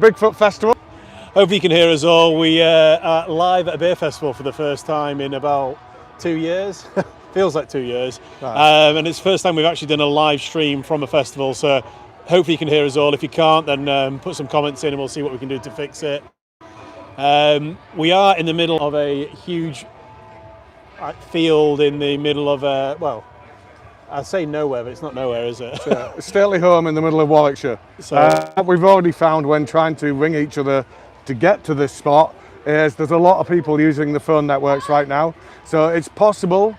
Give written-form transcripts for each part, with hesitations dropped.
Bigfoot Festival. Hopefully you can hear us all. We are live at a beer festival for the first time in about 2 years. Feels like 2 years. Right. And it's the first time we've actually done a live stream from a festival. So hopefully you can hear us all. If you can't, then put some comments in and we'll see what we can do to fix it. We are in the middle of a huge field in the middle of well, I'd say nowhere, but it's not nowhere, is it? Stately home in the middle of Warwickshire. So We've already found when trying to ring each other to get to this spot is there's a lot of people using the phone networks right now. So it's possible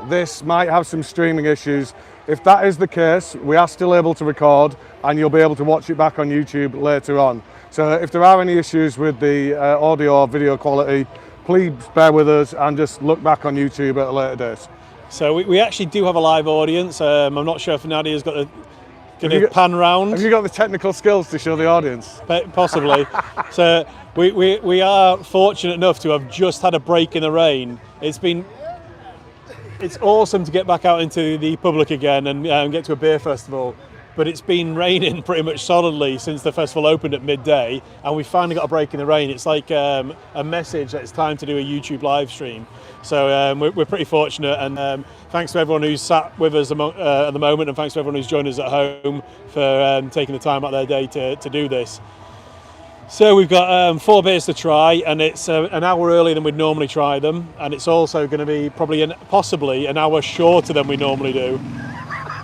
this might have some streaming issues. If that is the case, we are still able to record and you'll be able to watch it back on YouTube later on. So if there are any issues with the audio or video quality, please bear with us and just look back on YouTube at a later date. So we actually do have a live audience. I'm not sure if Nadia's got a pan round. Have you got the technical skills to show the audience? Possibly. So we are fortunate enough to have just had a break in the rain. It's awesome to get back out into the public again and get to a beer festival. But it's been raining pretty much solidly since the festival opened at midday, and we finally got a break in the rain. It's like a message that it's time to do a YouTube live stream. So we're pretty fortunate, and thanks to everyone who's sat with us at the moment, and thanks to everyone who's joined us at home for taking the time out of their day to do this. So we've got 4 beers to try, and it's an hour earlier than we'd normally try them, and it's also going to be possibly an hour shorter than we normally do.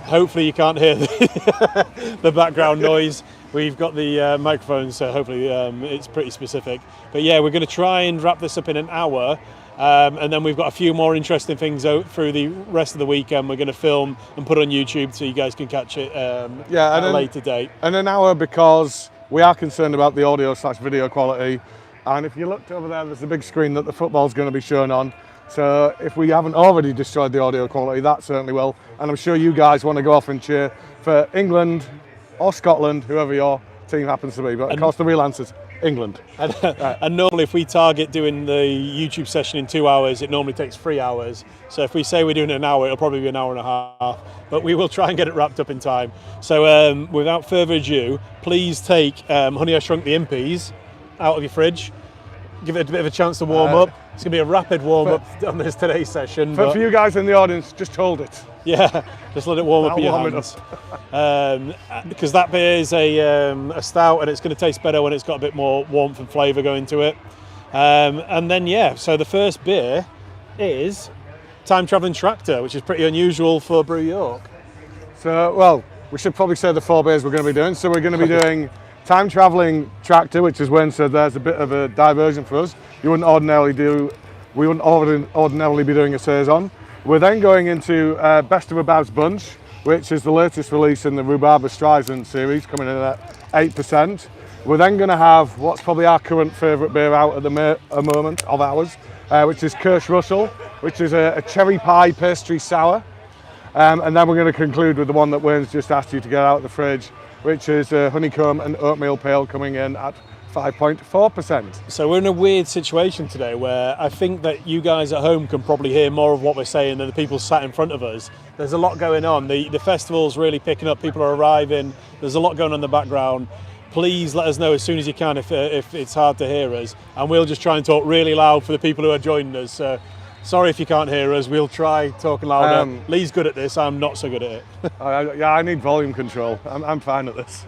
Hopefully you can't hear the background noise. We've got the microphones, so hopefully it's pretty specific. But yeah, we're going to try and wrap this up in an hour, and then we've got a few more interesting things out through the rest of the weekend. We're going to film and put on YouTube so you guys can catch it at a later date. And an hour because we are concerned about the audio/video quality. And if you looked over there's a big screen that the football's going to be shown on. So if we haven't already destroyed the audio quality, that certainly will. And I'm sure you guys want to go off and cheer for England or Scotland, whoever your team happens to be. But of course the real answer is England. And normally if we target doing the YouTube session in 2 hours, it normally takes 3 hours. So if we say we're doing it an hour, it'll probably be an hour and a half. But we will try and get it wrapped up in time. So without further ado, please take Honey, I Shrunk the Impys out of your fridge. Give it a bit of a chance to warm up. It's going to be a rapid warm-up on this today's session. For you guys in the audience, just hold it. Yeah, just let it warm up in your hands. Because that beer is a stout, and it's going to taste better when it's got a bit more warmth and flavour going to it. And then, yeah, so the first beer is Time Travelling Tractor, which is pretty unusual for Brew York. So, well, we should probably say the 4 beers we're going to be doing. So we're going to be doing Time Travelling Tractor, which is when there's a bit of a diversion for us. We wouldn't ordinarily be doing a saison. We're then going into Best of a Bab's Bunch, which is the latest release in the Rhubarber Streisand series, coming in at 8%. We're then going to have what's probably our current favourite beer out at the moment of ours, which is Kirsch Russell, which is a cherry pie pastry sour. And then we're going to conclude with the one that Wayne's just asked you to get out of the fridge, which is honeycomb and oatmeal pale, coming in at 5.4%. So we're in a weird situation today where I think that you guys at home can probably hear more of what we're saying than the people sat in front of us. There's a lot going on. The festival's really picking up. People are arriving. There's a lot going on in the background. Please let us know as soon as you can if it's hard to hear us, and we'll just try and talk really loud for the people who are joining us. So sorry if you can't hear us. We'll try talking louder. Lee's good at this. I'm not so good at it. Yeah, I need volume control. I'm fine at this.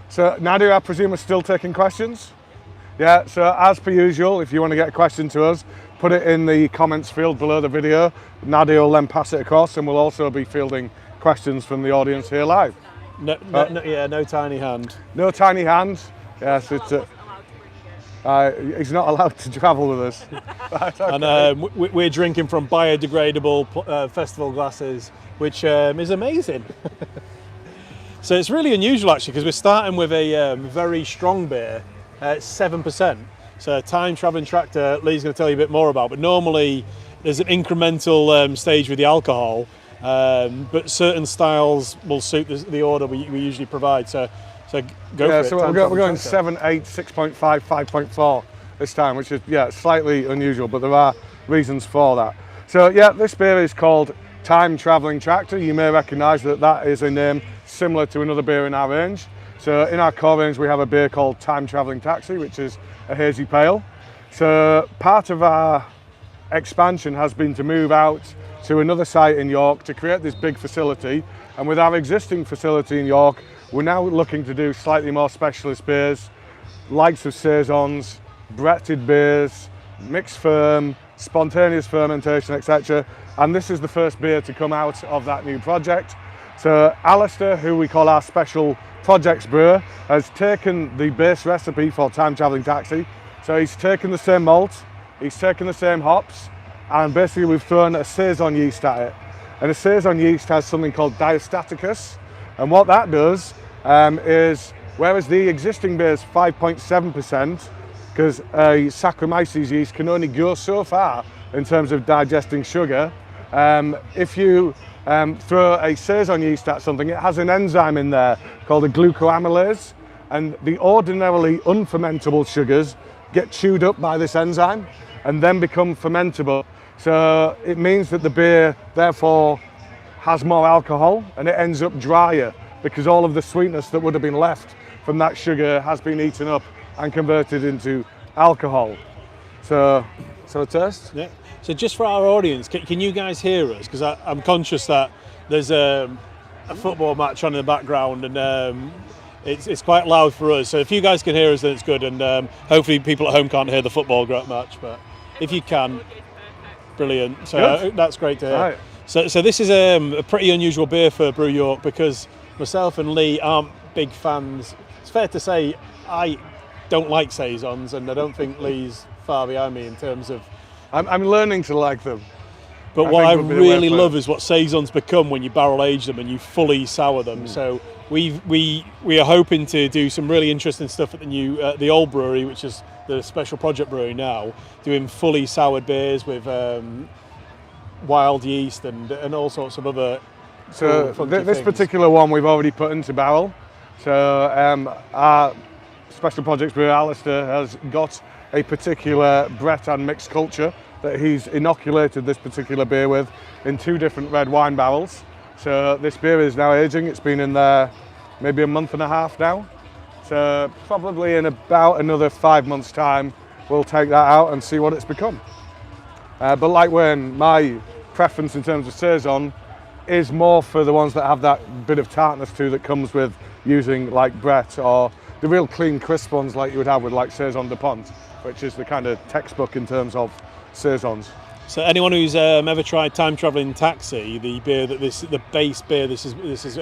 So Nadia, I presume we're still taking questions? Yeah, so as per usual, if you want to get a question to us, put it in the comments field below the video. Nadia will then pass it across, and we'll also be fielding questions from the audience here live. No tiny hand. No tiny hand. Yes, he's not allowed to travel with us. Okay. And we're drinking from biodegradable festival glasses, which is amazing. So it's really unusual actually, because we're starting with a very strong beer at 7%. So Time Travelling Tractor, Lee's going to tell you a bit more about, but normally there's an incremental stage with the alcohol, but certain styles will suit the order we usually provide. So go for it. So we're going 7, 8, 6.5, 5.4 this time, which is slightly unusual, but there are reasons for that. So this beer is called Time Travelling Tractor. You may recognise that is a name similar to another beer in our range. So in our core range, we have a beer called Time Travelling Taxi, which is a hazy pale. So part of our expansion has been to move out to another site in York to create this big facility. And with our existing facility in York, we're now looking to do slightly more specialist beers, likes of saisons, bretted beers, mixed firm, spontaneous fermentation, etc. And this is the first beer to come out of that new project. So Alistair, who we call our special projects brewer, has taken the base recipe for Time Travelling Taxi. So he's taken the same malt, he's taken the same hops, and basically we've thrown a saison yeast at it. And a saison yeast has something called diastaticus, and what that does is, whereas the existing beer is 5.7%, because a Saccharomyces yeast can only go so far in terms of digesting sugar, if you throw a saison yeast at something, it has an enzyme in there called a glucoamylase, and the ordinarily unfermentable sugars get chewed up by this enzyme and then become fermentable. So it means that the beer therefore has more alcohol and it ends up drier, because all of the sweetness that would have been left from that sugar has been eaten up and converted into alcohol. So a taste? Yeah. So just for our audience, can you guys hear us? Because I'm conscious that there's a football match on in the background, and it's quite loud for us. So if you guys can hear us, then it's good, and hopefully people at home can't hear the football match, but if you can, brilliant. So that's great to hear. Right. So this is a pretty unusual beer for Brew York, because myself and Lee aren't big fans. It's fair to say I don't like saisons, and I don't think Lee's far behind me in terms of... I'm learning to like them. But what I really love is what saisons become when you barrel age them and you fully sour them. So we are hoping to do some really interesting stuff at the old brewery, which is the special project brewery now, doing fully soured beers with wild yeast and all sorts of other. So this particular one we've already put into barrel. So our special projects brewer Alistair has got a particular Brett and mixed culture that he's inoculated this particular beer with in 2 different red wine barrels. So this beer is now aging. It's been in there maybe a month and a half now. So probably in about another 5 months' time, we'll take that out and see what it's become. But like Wayne, my preference in terms of saison is more for the ones that have that bit of tartness to that comes with using like Brett, or the real clean, crisp ones like you would have with like Saison de Pont, which is the kind of textbook in terms of saisons. So anyone who's ever tried Time Travelling Taxi, the beer that the base beer this is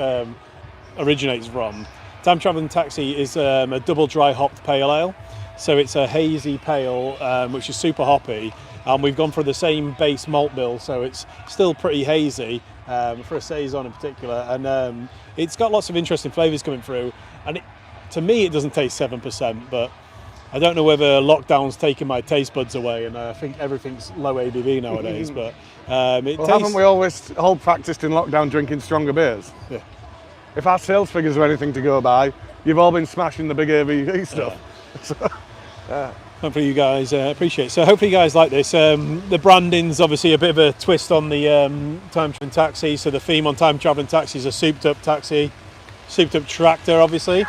originates from, Time Travelling Taxi is a double dry hopped pale ale. So it's a hazy pale, which is super hoppy, and we've gone for the same base malt bill, so it's still pretty hazy for a saison in particular, and it's got lots of interesting flavours coming through. And to me, it doesn't taste 7%, but I don't know whether lockdown's taken my taste buds away, and I think everything's low ABV nowadays. But haven't we always practiced in lockdown drinking stronger beers? Yeah. If our sales figures are anything to go by, you've all been smashing the big ABV stuff. Yeah. Hopefully you guys appreciate it. So hopefully you guys like this. The branding's obviously a bit of a twist on the Time Travelling Taxi. So the theme on Time Travelling Taxi is a souped up taxi, souped up tractor, obviously.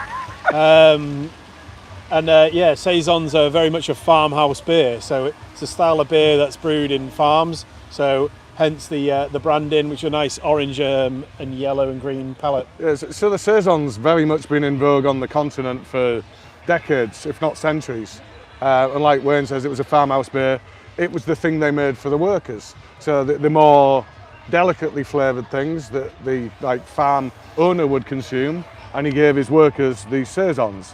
Saisons are very much a farmhouse beer. So it's a style of beer that's brewed in farms. So hence the branding, which is a nice orange and yellow and green palette. Yes, so the saison's very much been in vogue on the continent for decades, if not centuries. And like Wayne says, it was a farmhouse beer. It was the thing they made for the workers. So the more delicately flavoured things that the farm owner would consume, and he gave his workers these saisons.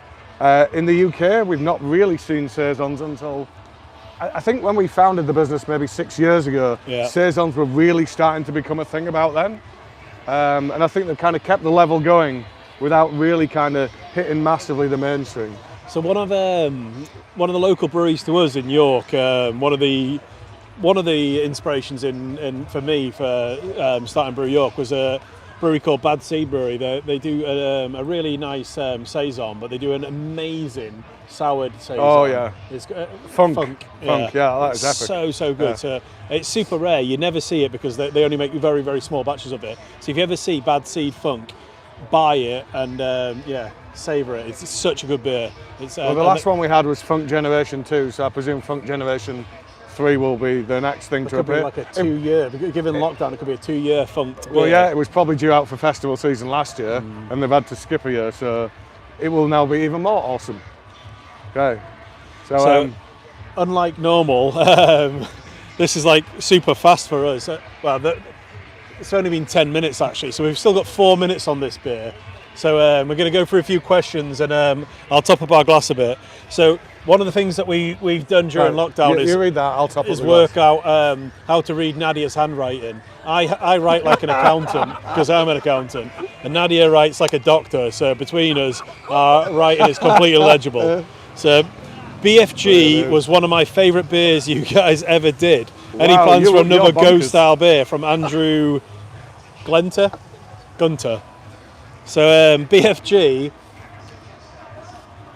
In the UK, we've not really seen saisons until, I think when we founded the business maybe 6 years ago, saisons were really starting to become a thing about then. And I think they've kind of kept the level going without really kind of hitting massively the mainstream. So one of the local breweries to us in York, one of the inspirations for me for starting Brew York was a brewery called Bad Seed Brewery. They do a really nice saison, but they do an amazing soured saison. Oh yeah, it's funk. Yeah, that is epic. So good. Yeah. So it's super rare. You never see it because they only make very, very small batches of it. So if you ever see Bad Seed Funk, buy it and savour it. It's such a good beer. Well, the last one we had was Funk Generation 2, so I presume Funk Generation 3 will be the next thing to appear. It could be like a 2-year, given lockdown, it could be a 2-year funked beer. Well, yeah, it was probably due out for festival season last year, and they've had to skip a year, so it will now be even more awesome. Okay, so unlike normal, this is like super fast for us. It's only been 10 minutes actually, so we've still got 4 minutes on this beer. So we're going to go through a few questions, and I'll top up our glass a bit. So one of the things that we've done during lockdown you read that, I'll top up is the work glass. out how to read Nadia's handwriting. I write like an accountant because I'm an accountant, and Nadia writes like a doctor. So between us, our writing is completely illegible. So BFG was one of my favourite beers you guys ever did. Any plans for another Go-style beer from Andrew Gunter? So BFG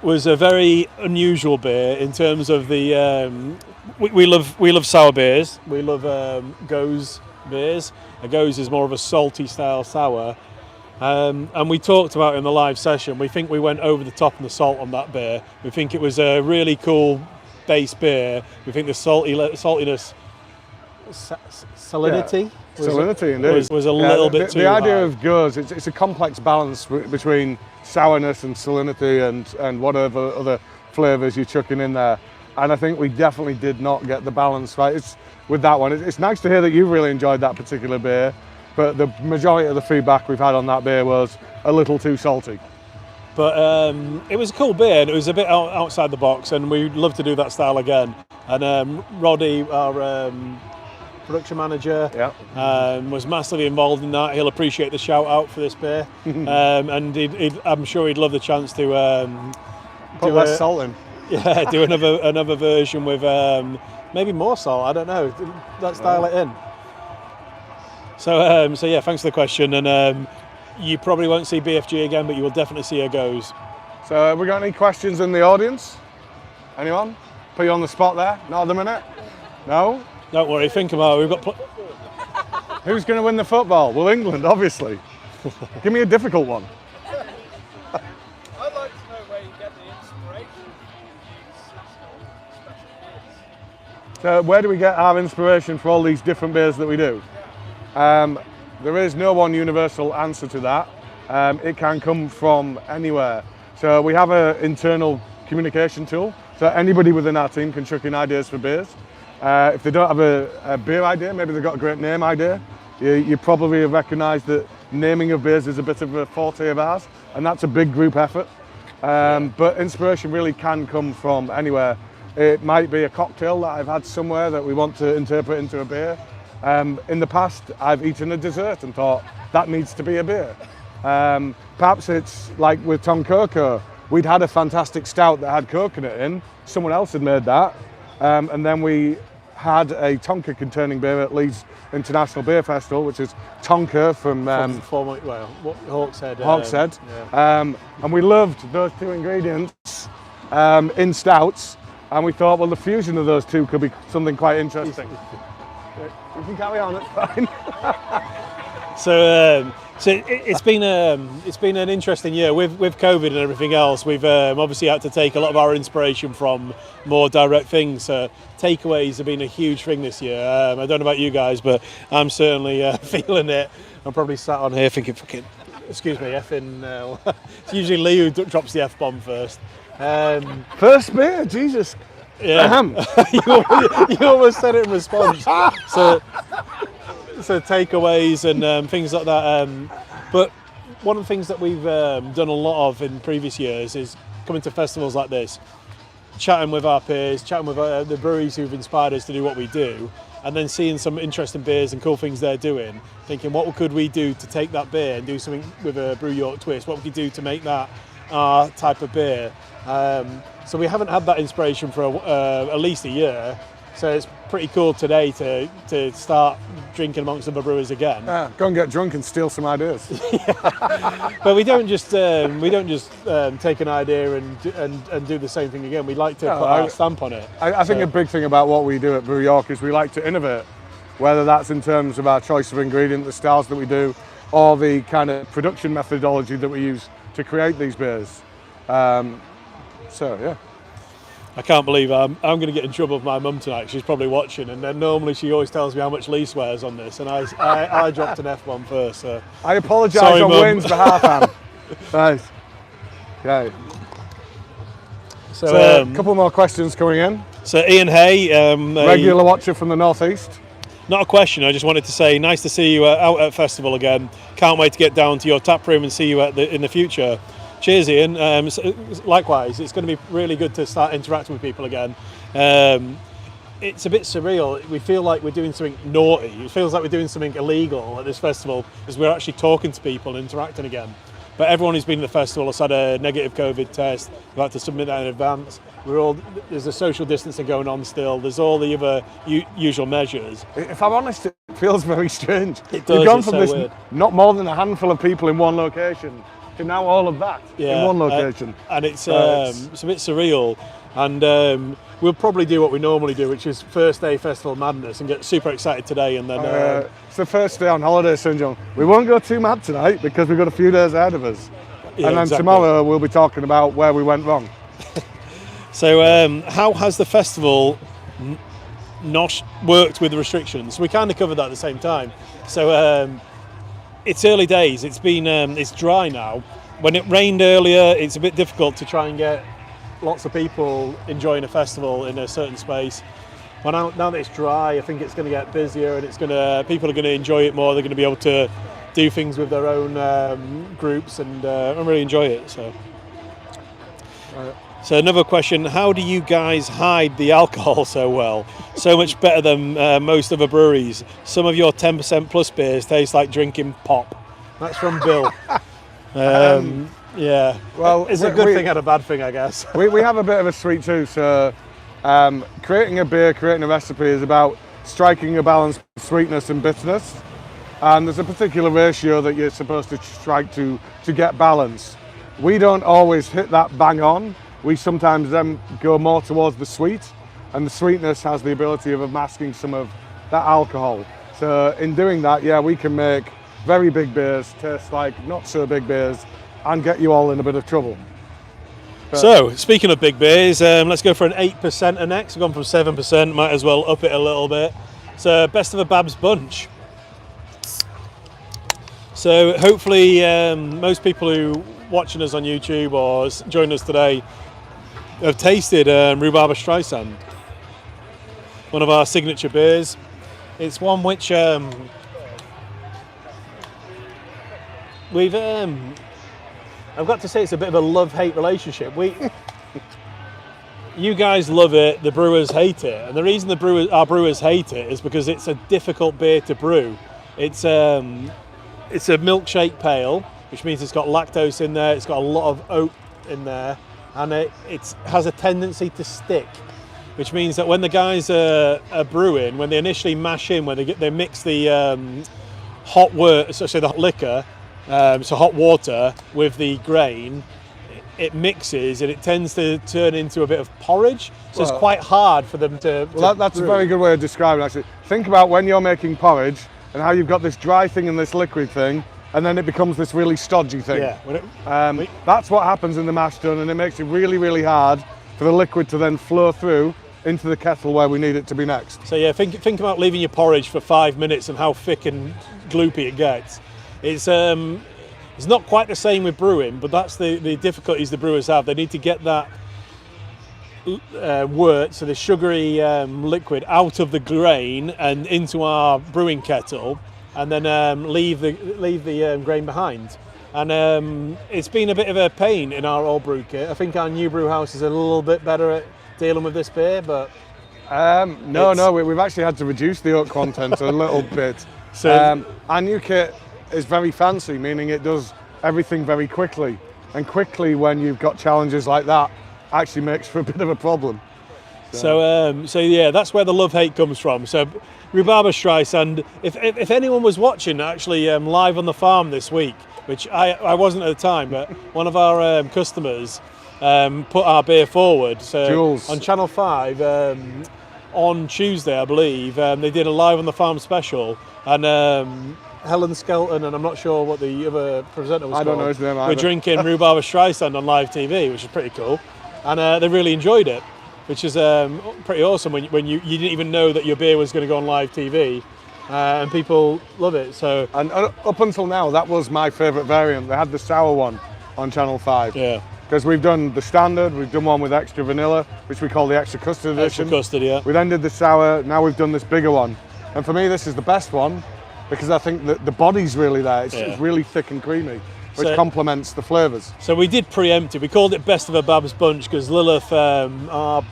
was a very unusual beer in terms of the we love sour beers. We love Goes beers. A Goes is more of a salty style sour. And we talked about in the live session, we think we went over the top on the salt on that beer. We think it was a really cool base beer. We think the saltiness, salinity? Yeah. Salinity, indeed. Was a little bit too The idea high. of Goes, it's a complex balance between sourness and salinity and whatever other flavours you're chucking in there. And I think we definitely did not get the balance right with that one. It's nice to hear that you really enjoyed that particular beer. But the majority of the feedback we've had on that beer was a little too salty. But it was a cool beer, and it was a bit outside the box, and we'd love to do that style again. And Roddy, our production manager, was massively involved in that. He'll appreciate the shout out for this beer. And I'm sure he'd love the chance to Put less salt in. Yeah, do another version with maybe more salt. I don't know. Let's dial it in. So yeah, thanks for the question, and you probably won't see BFG again, but you will definitely see a Goes. So have we got any questions in the audience? Anyone? Put you on the spot there? Not at the minute? No? Don't worry, think about it. We've got. Who's going to win the football? Well, England, obviously. Give me a difficult one. I'd like to know where you get the inspiration for these special beers. So where do we get our inspiration for all these different beers that we do? There is no one universal answer to that. It can come from anywhere. So we have an internal communication tool. So anybody within our team can chuck in ideas for beers. If they don't have a beer idea, maybe they've got a great name idea. You probably have recognised that naming of beers is a bit of a forte of ours, and that's a big group effort. But inspiration really can come from anywhere. It might be a cocktail that I've had somewhere that we want to interpret into a beer. In the past, I've eaten a dessert and thought, that needs to be a beer. Perhaps it's like with Toncoco. We'd had a fantastic stout that had coconut in. Someone else had made that. And then we had a Tonka containing beer at Leeds International Beer Festival, which is Tonka from Hawkshead. Hawkshead. Yeah. And we loved those two ingredients in stouts. And we thought, well, the fusion of those two could be something quite interesting. You can carry on, it's fine. So it's been an interesting year with COVID and everything else. We've obviously had to take a lot of our inspiration from more direct things. Takeaways have been a huge thing this year. I don't know about you guys, but I'm certainly feeling it. I'm probably sat on here thinking, fucking, excuse me, effing. It's usually Lee who drops the F-bomb first. First beer, Jesus. Yeah. You almost said it in response. So takeaways and things like that. But one of the things that we've done a lot of in previous years is coming to festivals like this, chatting with our peers, chatting with the breweries who've inspired us to do what we do, and then seeing some interesting beers and cool things they're doing, thinking what could we do to take that beer and do something with a Brew York twist, what we could do to make that our type of beer. So we haven't had that inspiration for at least a year. So it's pretty cool today to start drinking amongst other brewers again. Go and get drunk and steal some ideas. But we don't just take an idea and do the same thing again. We like to put our stamp on it. I think a big thing about what we do at Brew York is we like to innovate, whether that's in terms of our choice of ingredient, the styles that we do. or the kind of production methodology that we use to create these beers. So yeah. I can't believe I'm going to get in trouble with my mum tonight. She's probably watching, and then normally she always tells me how much Lee swears on this, and I dropped an F-bomb first. So. I apologise Sorry, on Mum. Wayne's behalf, Anne. Nice. Okay. So a couple more questions coming in. So Ian Hay, Regular watcher from the northeast. not a question. I just wanted to say, nice to see you out at festival again. Can't wait to get down to your tap room and see you in the future. Cheers, Ian. Likewise, it's going to be really good to start interacting with people again. It's a bit surreal. We feel like we're doing something naughty. It feels like we're doing something illegal at this festival because we're actually talking to people and interacting again. But everyone who's been to the festival has had a negative COVID test. We've had to submit that in advance. There's a social distancing going on still. There's all the other usual measures. If I'm honest, it feels very strange. It does. We've gone it's from so this weird. not more than a handful of people in one location to now all of that in one location. And it's a bit surreal. And we'll probably do what we normally do, which is first day festival madness and get super excited today. And then it's the first day on holiday syndrome. We won't go too mad tonight because we've got a few days ahead of us. Yeah, and then exactly. tomorrow we'll be talking about where we went wrong. So how has the festival not worked with the restrictions? We kind of covered that at the same time. So it's early days. It's been it's dry now. When it rained earlier, it's a bit difficult to try and get lots of people enjoying a festival in a certain space. Well, now that it's dry, I think it's going to get busier, and people are going to enjoy it more. They're going to be able to do things with their own groups and really enjoy it. So another question: how do you guys hide the alcohol so well? So much better than most other breweries. Some of your 10% plus beers taste like drinking pop. That's from Bill. Yeah. Well, it's a good thing and a bad thing, I guess. we have a bit of a sweet tooth. So creating a beer, creating a recipe is about striking a balance of sweetness and bitterness. And there's a particular ratio that you're supposed to strike to get balance. We don't always hit that bang on. We sometimes then go more towards the sweet, and the sweetness has the ability of masking some of that alcohol. So in doing that, yeah, we can make very big beers taste like not so big beers and get you all in a bit of trouble. So, speaking of big beers, let's go for an 8% next. We've gone from 7%, might as well up it a little bit. So, best of a Babs bunch. So, hopefully, most people who watching us on YouTube or joining us today have tasted Rhubarber Streisand, one of our signature beers. It's one which we've I've got to say it's a bit of a love-hate relationship. You guys love it, the brewers hate it, and the reason our brewers hate it is because it's a difficult beer to brew. It's a milkshake pale, which means it's got lactose in there, it's got a lot of oat in there, and it has a tendency to stick, which means that when the guys are brewing, when they initially mash in, when they mix the hot liquor, so hot water with the grain, it mixes and it tends to turn into a bit of porridge. So it's quite hard for them to. Well, that's a very good way of describing it, actually. Think about when you're making porridge and how you've got this dry thing and this liquid thing, and then it becomes this really stodgy thing. Yeah. That's what happens in the mash tun, and it makes it really, really hard for the liquid to then flow through into the kettle where we need it to be next. So yeah, think about leaving your porridge for 5 minutes and how thick and gloopy it gets. It's not quite the same with brewing, but that's the difficulties the brewers have. They need to get that wort, so the sugary liquid, out of the grain and into our brewing kettle, and then leave the grain behind. And it's been a bit of a pain in our old brew kit. I think our new brew house is a little bit better at dealing with this beer, but we've actually had to reduce the oat content a little bit. So our new kit is very fancy, meaning it does everything very quickly. And quickly, when you've got challenges like that, actually makes for a bit of a problem. So yeah, that's where the love-hate comes from. So Rhubarber Streisand, if anyone was watching actually live on the farm this week, which I wasn't at the time, but one of our customers put our beer forward. So Jules. On Channel 5 on Tuesday, I believe, they did a live on the farm special, and Helen Skelton, and I'm not sure what the other presenter was I called. don't know his name We're either. drinking Rhubarber Streisand on live TV, which is pretty cool. And they really enjoyed it, which is pretty awesome when you didn't even know that your beer was going to go on live TV. And people love it. So, And up until now, that was my favourite variant. They had the sour one on Channel 5. yeah, Because we've done the standard, we've done one with extra vanilla, which we call the extra custard extra edition. custard, yeah. We then did the sour, now we've done this bigger one. And for me, this is the best one because I think that the body's really there. It's really thick and creamy, which So- complements the flavours. So we did preempt it. We called it Best of a Babs Bunch because Lilith, our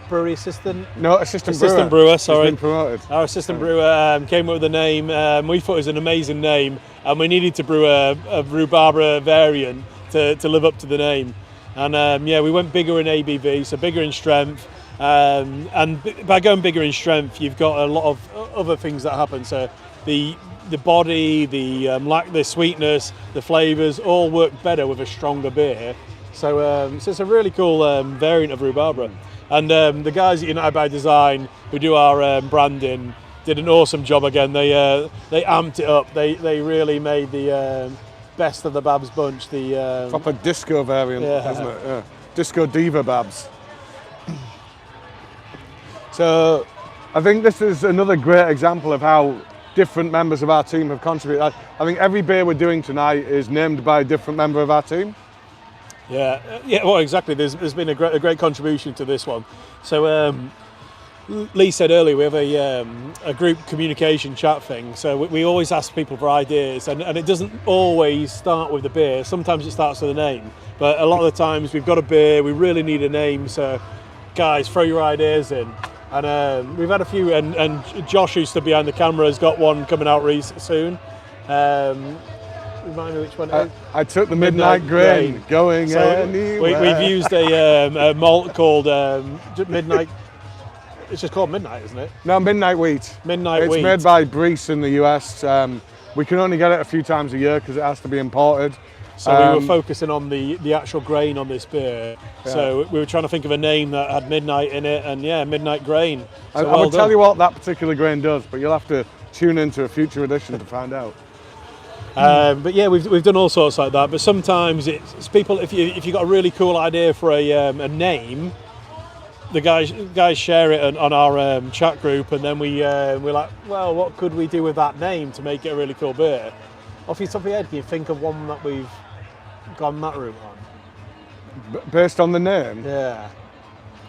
brewery assistant, No, assistant brewer, has sorry. been promoted. Our assistant brewer came up with a name. We thought it was an amazing name, and we needed to brew a rhubarber variant to live up to the name. And we went bigger in ABV, so bigger in strength. And by going bigger in strength, you've got a lot of other things that happen. So the body, the sweetness, the flavours all work better with a stronger beer. So it's a really cool variant of rhubarber. And the guys at United by Design, who do our branding, did an awesome job again. They amped it up. They really made the Best of the Babs Bunch. The Proper disco variant, isn't it? Yeah. Disco Diva Babs. So I think this is another great example of how different members of our team have contributed. I think every beer we're doing tonight is named by a different member of our team. Yeah, well, exactly. There's been a great contribution to this one. So Lee said earlier we have a group communication chat thing. So we always ask people for ideas, and it doesn't always start with the beer. Sometimes it starts with a name, but a lot of the times we've got a beer, we really need a name. So guys, throw your ideas in. And we've had a few, and Josh, who stood behind the camera, has got one coming out soon. Remind me which one. I took the Midnight Grain, going anywhere. We've used a malt called Midnight. It's just called Midnight, isn't it? No, Midnight Wheat. Midnight Wheat. It's made by Brew in the US. We can only get it a few times a year because it has to be imported. So we were focusing on the actual grain on this beer. Yeah. So we were trying to think of a name that had midnight in it, and Midnight Grain. So I would tell you what that particular grain does, but you'll have to tune into a future edition to find out. But yeah, we've done all sorts like that. But sometimes it's people. If you got a really cool idea for a name, the guys share it on our chat group, and then we're like, well, what could we do with that name to make it a really cool beer? Off your top of your head, can you think of one that we've gone that route on? Based on the name? Yeah.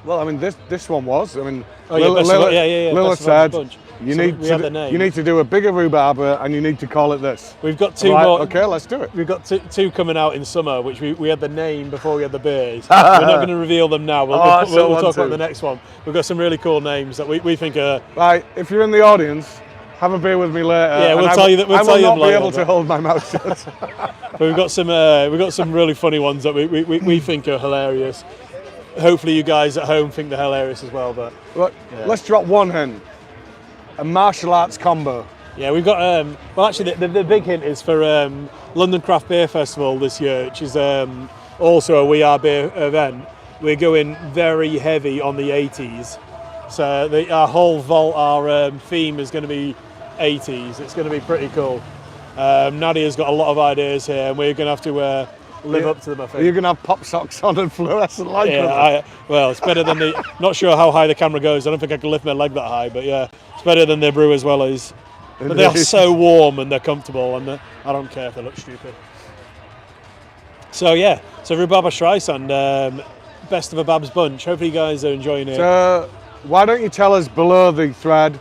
Well, I mean, this one was. I mean, Lilith said you need to do a bigger rhubarber and you need to call it this. We've got two Right, more. okay, let's do it. We've got two coming out in summer, which we had the name before we had the beers. We're not going to reveal them now. We'll talk about the next one. We've got some really cool names that we think are. Right, if you're in the audience, have a beer with me later. Yeah, we'll tell you that. I will not be able to hold my mouth shut. But we've got some really funny ones that we think are hilarious. Hopefully, you guys at home think they're hilarious as well. But Look, let's drop one hint. A martial arts combo. yeah, we've got. Well, actually, the big hint is for London Craft Beer Festival this year, which is also a We Are Beer event. We're going very heavy on the 80s. So our whole vault, our theme is going to be 80s. It's going to be pretty cool. Nadia's got a lot of ideas here, and we're going to have to live up to them, I think. You're going to have pop socks on and fluorescent light colour. Yeah, well, it's better than the. Not sure how high the camera goes. I don't think I can lift my leg that high, but yeah, it's better than the Brew as well as. But they are so warm and they're comfortable, and I don't care if they look stupid. So yeah, Rhubarber Streisand, Best of a Babs Bunch. Hopefully you guys are enjoying it. So, why don't you tell us below the thread,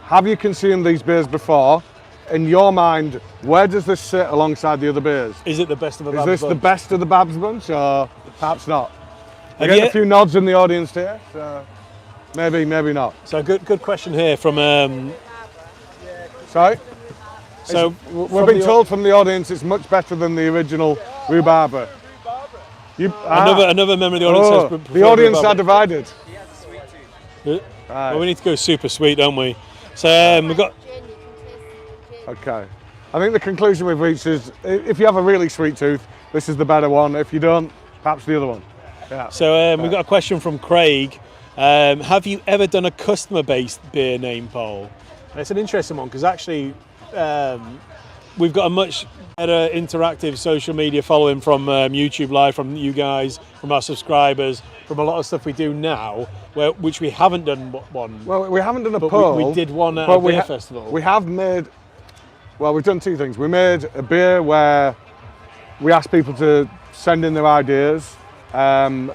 have you consumed these beers before? In your mind, where does this sit alongside the other beers? Is it the Best of a Babs Is this Bunch? the best of the Babs Bunch, or perhaps not? I Have get you- a few nods in the audience here, so maybe good. So good question here from. Sorry? So We've been told from the audience it's much better than the original rhubarber. Another member of the audience says prefer the audience rhubarber. are divided. Well, Right. we need to go super sweet, don't we? So we've got. Okay. I think the conclusion we've reached is if you have a really sweet tooth, this is the better one. If you don't, perhaps the other one. Yeah. So we've got a question from Craig. Have you ever done a customer-based beer name poll? And it's an interesting one because actually we've got a much better interactive social media following from YouTube Live, from you guys, from our subscribers, from a lot of stuff we do now, which we haven't done one. Well, we haven't done a but poll. We did one at a beer festival. We have made, well, we've done two things. We made a beer where we asked people to send in their ideas and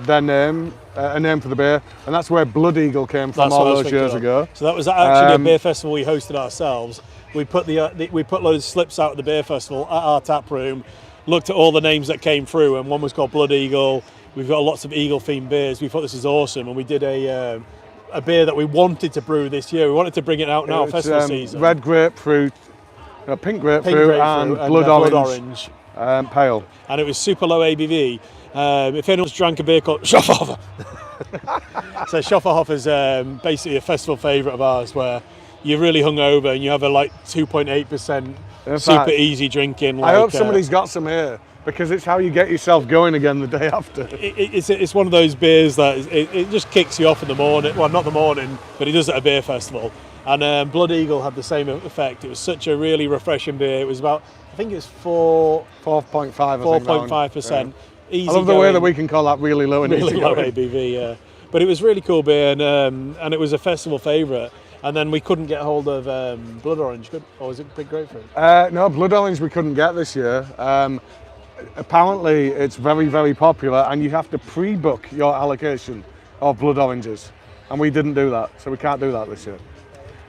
their name, a name for the beer, and that's where Blood Eagle came from all those years ago. So that was actually a beer festival we hosted ourselves. We put we put loads of slips out at the beer festival at our tap room, looked at all the names that came through, and one was called Blood Eagle. We've got lots of eagle themed beers. We thought this is awesome, and we did a beer that we wanted to brew this year. We wanted to bring it out now, festival season. Red grapefruit, pink grapefruit, and blood orange. Pale. And it was super low ABV. If anyone's drank a beer called Schofferhofer. So Schofferhofer is basically a festival favourite of ours, where you're really hungover and you have a 2.8% super easy drinking. I hope somebody's got some here, because it's how you get yourself going again the day after. It's one of those beers that it just kicks you off in the morning. Well, not the morning, but it does at a beer festival. And Blood Eagle had the same effect. It was such a really refreshing beer. It was about, I think it's 4.5%. Easy I love the way that we can call that really low and really easy low going. ABV, yeah. But it was really cool beer, and it was a festival favourite. And then we couldn't get hold of Blood Orange, or was it Big Grapefruit? No, Blood Orange we couldn't get this year. Apparently it's very, very popular, and you have to pre-book your allocation of Blood Oranges. And we didn't do that, so we can't do that this year.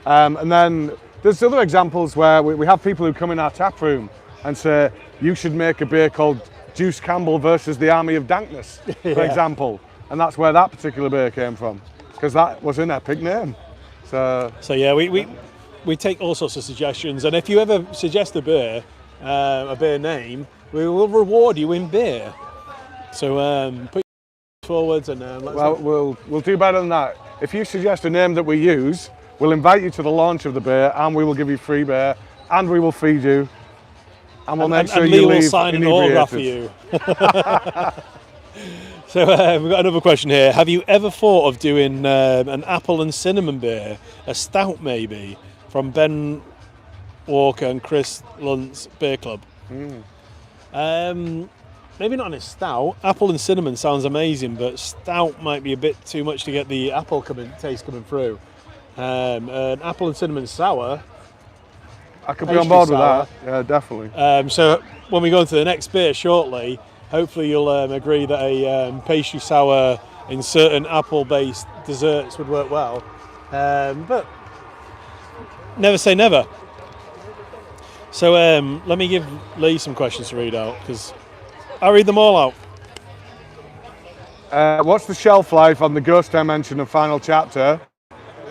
And then there's other examples where we have people who come in our tap room and say, you should make a beer called Juice Campbell versus the Army of Dankness, for example. And that's where that particular beer came from, because that was an epic name. So yeah, we take all sorts of suggestions, and if you ever suggest a beer name, we will reward you in beer. So put your forwards and let's well, we'll do better than that. If you suggest a name that we use, we'll invite you to the launch of the beer, and we will give you free beer, and we will feed you, and we'll make sure you leave will sign an autograph for you. So we've got another question here. Have you ever thought of doing an apple and cinnamon beer, a stout maybe, from Ben Walker and Chris Lunt's Beer Club? Maybe not in a stout. Apple and cinnamon sounds amazing, but stout might be a bit too much to get the apple taste coming through. An apple and cinnamon sour. I could be on board with that. Yeah, definitely. So when we go into the next beer shortly, hopefully you'll agree that a pastry sour in certain apple-based desserts would work well. But never say never. So let me give Lee some questions to read out, because I'll read them all out. What's the shelf life on the Ghost I mentioned in final chapter?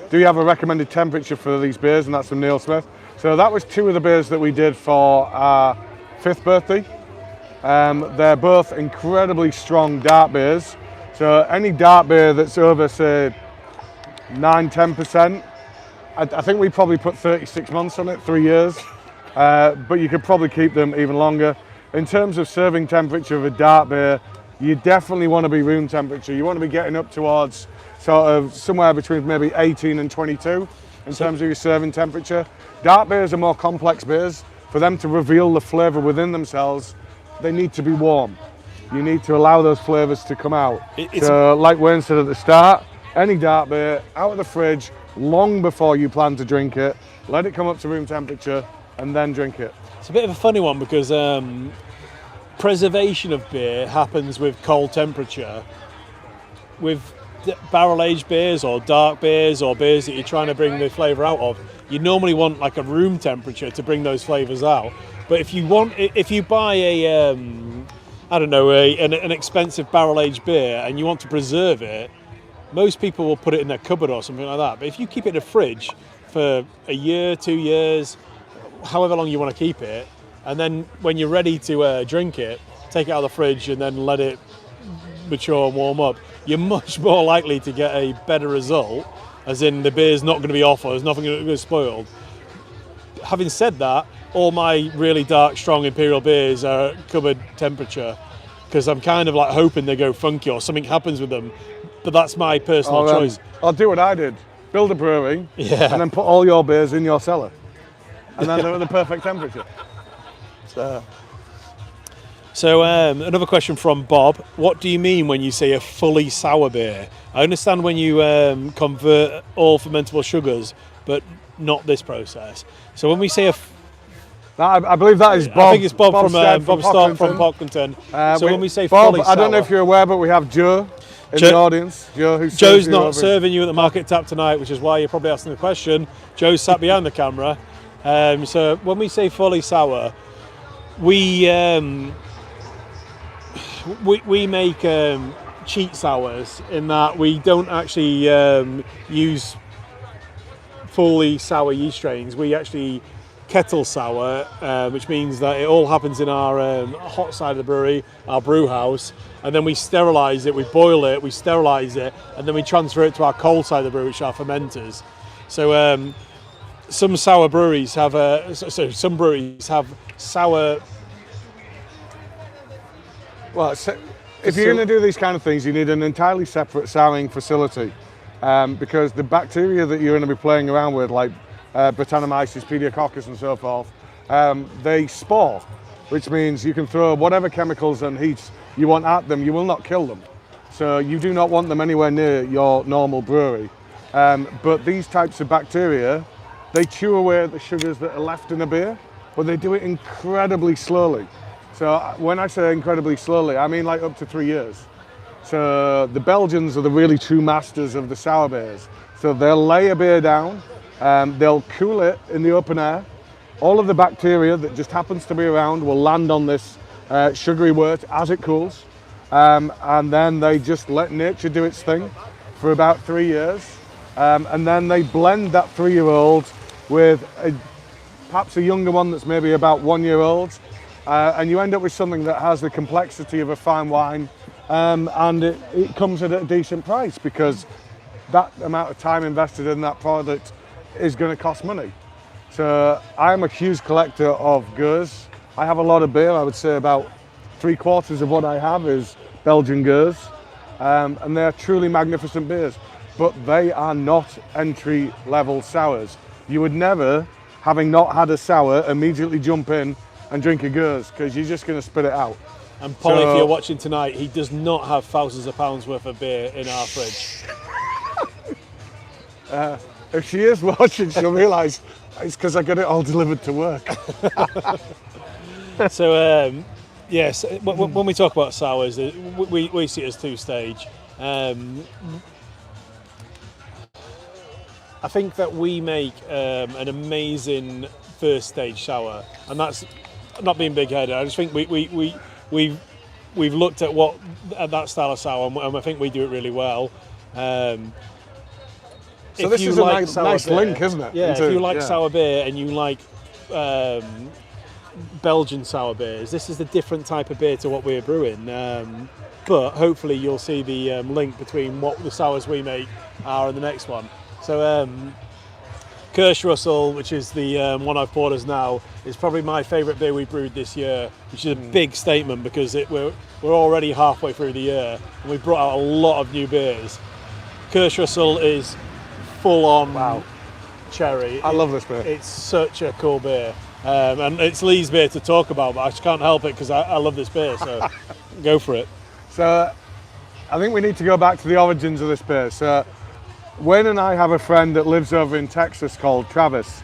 Do you have a recommended temperature for these beers? And that's from Neil Smith. So that was two of the beers that we did for our 5th birthday. They're both incredibly strong dark beers. So any dark beer that's over, say, 9-10%, I think we probably put 36 months on it, 3 years. But you could probably keep them even longer. In terms of serving temperature of a dark beer, you definitely want to be room temperature. You want to be getting up towards sort of somewhere between maybe 18 and 22 in terms of your serving temperature. Dark beers are more complex beers. For them to reveal the flavour within themselves, they need to be warm. You need to allow those flavours to come out. So like Wayne said at the start, any dark beer out of the fridge long before you plan to drink it, let it come up to room temperature and then drink it. It's a bit of a funny one, because preservation of beer happens with cold temperature. With barrel-aged beers or dark beers or beers that you're trying to bring the flavour out of, you normally want like a room temperature to bring those flavours out. But if you buy an expensive barrel-aged beer and you want to preserve it, most people will put it in their cupboard or something like that. But if you keep it in a fridge for a year, 2 years, however long you want to keep it, and then when you're ready to drink it, take it out of the fridge and then let it mature and warm up, you're much more likely to get a better result, as in the beer's not going to be off or there's nothing going to be spoiled. Having said that, all my really dark, strong imperial beers are at cupboard temperature, because I'm kind of like hoping they go funky or something happens with them. But that's my personal choice. I'll do what I did. Build a brewery and then put all your beers in your cellar. and then they're at the perfect temperature. So another question from Bob. What do you mean when you say a fully sour beer? I understand when you convert all fermentable sugars, but not this process. So when we say I believe that is Bob. I think it's Bob from Pocklington. Pocklington. So when we say Bob, fully sour, I don't know if you're aware, but we have Joe in the audience. Joe's not serving you at the market tap tonight, which is why you're probably asking the question. Joe's sat behind the camera. So when we say fully sour, we make cheat sours in that we don't actually use fully sour yeast strains. We actually kettle sour, which means that it all happens in our hot side of the brewery, our brew house, and then we sterilise it, we boil it, we sterilise it, and then we transfer it to our cold side of the brewery, which are fermenters. So some sour breweries have some breweries have sour. Well, if you're going to do these kind of things, you need an entirely separate souring facility, because the bacteria that you're going to be playing around with, like Brettanomyces, Pediococcus and so forth, they spore, which means you can throw whatever chemicals and heats you want at them, you will not kill them. So you do not want them anywhere near your normal brewery. But these types of bacteria, they chew away at the sugars that are left in a beer, but they do it incredibly slowly. So when I say incredibly slowly, I mean like up to 3 years. So the Belgians are the really true masters of the sour beers. So they'll lay a beer down, they'll cool it in the open air. All of the bacteria that just happens to be around will land on this sugary wort as it cools. And then they just let nature do its thing for about 3 years. And then they blend that 3-year-old with perhaps a younger one that's maybe about 1 year old. And you end up with something that has the complexity of a fine wine, and it comes at a decent price because that amount of time invested in that product is going to cost money. So I'm a huge collector of Gueuze. I have a lot of beer. I would say about 3/4 of what I have is Belgian Gueuze, and they're truly magnificent beers, but they are not entry-level sours. You would never, having not had a sour, immediately jump in and drink a Gueuze, because you're just going to spit it out. And Polly, if you're watching tonight, he does not have thousands of pounds worth of beer in our fridge. If she is watching, she'll realise it's because I got it all delivered to work. So, yes, when we talk about sours, we see it as two-stage. I think that we make an amazing first stage sour, and that's not being big-headed. I just think we've looked at that style of sour, and I think we do it really well. So this is a nice link, isn't it? Yeah, if you like sour beer and you like Belgian sour beers, this is a different type of beer to what we're brewing. But hopefully you'll see the link between what the sours we make are in the next one. So Kirsch Russell, which is the one I've poured us now, is probably my favourite beer we brewed this year, which is a big statement because we're already halfway through the year and we've brought out a lot of new beers. Kirsch Russell is full on cherry. I love this beer. It's such a cool beer. And it's Lee's beer to talk about, but I just can't help it because I love this beer, so go for it. So I think we need to go back to the origins of this beer. So Wayne and I have a friend that lives over in Texas called Travis.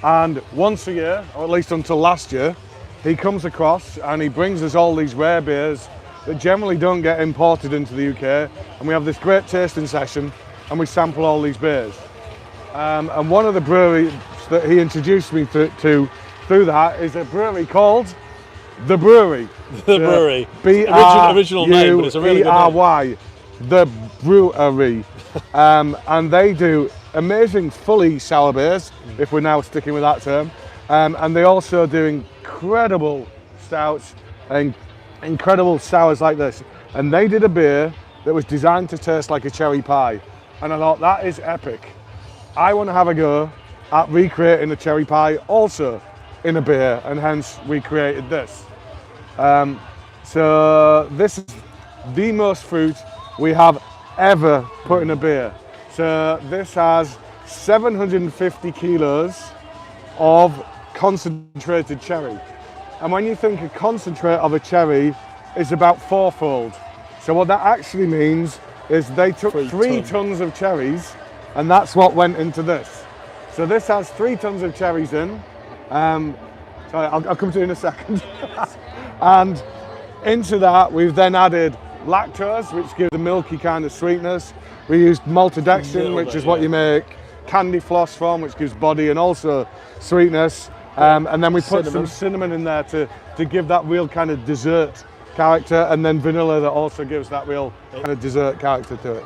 And once a year, or at least until last year, he comes across and he brings us all these rare beers that generally don't get imported into the UK. And we have this great tasting session and we sample all these beers. And one of the breweries that he introduced me to through that is a brewery called The Brewery. The Brewery. Original name, but it's a really good name. B-R-Y, The Brewery. And they do amazing fully sour beers, if we're now sticking with that term. And they also do incredible stouts and incredible sours like this. And they did a beer that was designed to taste like a cherry pie. And I thought, that is epic. I want to have a go at recreating a cherry pie also in a beer, and hence we created this. So this is the most fruit we have ever put in a beer. So this has 750 kilos of concentrated cherry. And when you think a concentrate of a cherry is about fourfold. So what that actually means is they took 3 tons of cherries, and that's what went into this. So this has 3 tons of cherries in. Sorry, I'll come to you in a second. And into that, we've then added lactose, which gives the milky kind of sweetness. We used maltodextrin, which is what you make candy floss from, which gives body and also sweetness. And then we put some cinnamon in there to give that real kind of dessert character, and then vanilla that also gives that real kind of dessert character to it.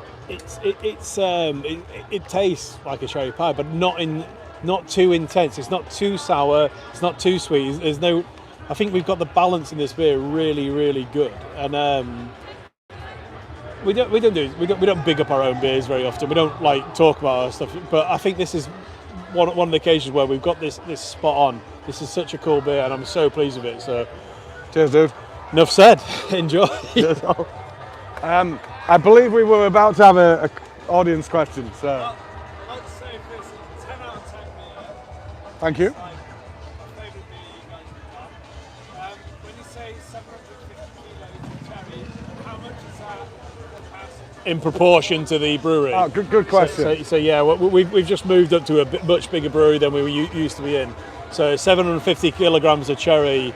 It tastes like a cherry pie, but not too intense. It's not too sour. It's not too sweet. I think we've got the balance in this beer really, really good. And we don't big up our own beers very often. We don't like talk about our stuff. But I think this is one of the occasions where we've got this spot on. This is such a cool beer, and I'm so pleased with it. So, cheers, dude. Enough said. Enjoy. I believe we were about to have a audience question. So, I'd say this is 10 out of 10 beer. Thank you. It's like my favourite beer you guys have done. When you say 750 kilos of cherry, how much is that in proportion to the brewery? Oh, good question. So yeah, we've just moved up to a much bigger brewery than we were used to be in. So 750 kilograms of cherry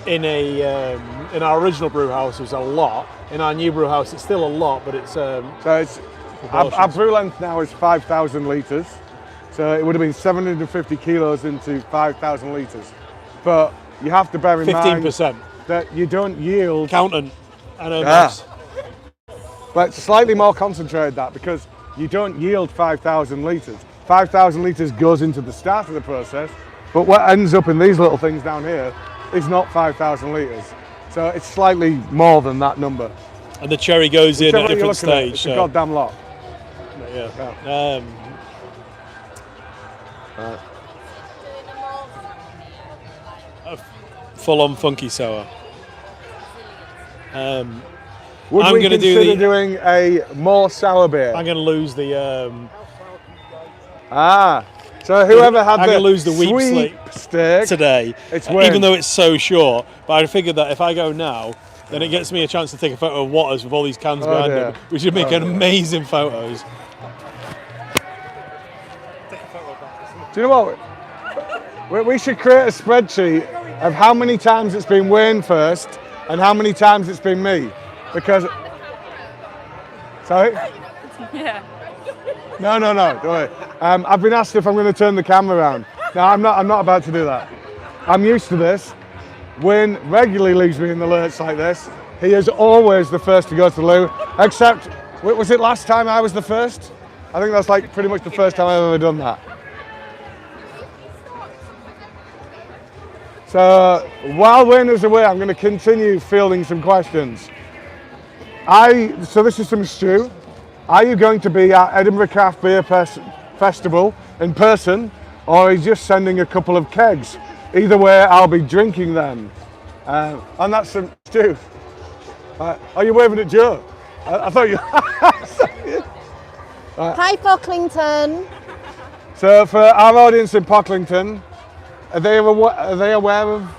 in our original brew house was a lot. In our new brew house, it's still a lot, but it's our brew length now is 5,000 litres. So it would have been 750 kilos into 5,000 litres. But you have to bear in 15% mind that you don't yield. Counting. I know this. But slightly more concentrated that, because you don't yield 5,000 litres. 5,000 litres goes into the start of the process, but what ends up in these little things down here is not 5,000 litres. So it's slightly more than that number. And the cherry goes in at a different stage. It's a goddamn lot. Yeah. A full-on funky sour. Would I'm we going to consider doing a more sour beer? I'm going to lose the. So whoever had I'm lose the sweep sleep steak today, even though it's so short. But I figured that if I go now, then it gets me a chance to take a photo of Waters with all these cans behind him, which would make amazing photos. Do you know what? We should create a spreadsheet of how many times it's been Wayne first and how many times it's been me. Because. Sorry? Yeah. No, don't worry. I've been asked if I'm going to turn the camera around. No, I'm not about to do that. I'm used to this. Wayne regularly leaves me in the lurch like this. He is always the first to go to the loo, except, was it last time I was the first? I think that's like pretty much the first time I've ever done that. So while Wayne is away, I'm going to continue fielding some questions. So this is from Stu. Are you going to be at Edinburgh Craft Beer Festival in person, or are you just sending a couple of kegs? Either way, I'll be drinking them. And that's from Stu. Are you waving at Joe? I thought you. Hi, Pocklington. So for our audience in Pocklington, are they aware of?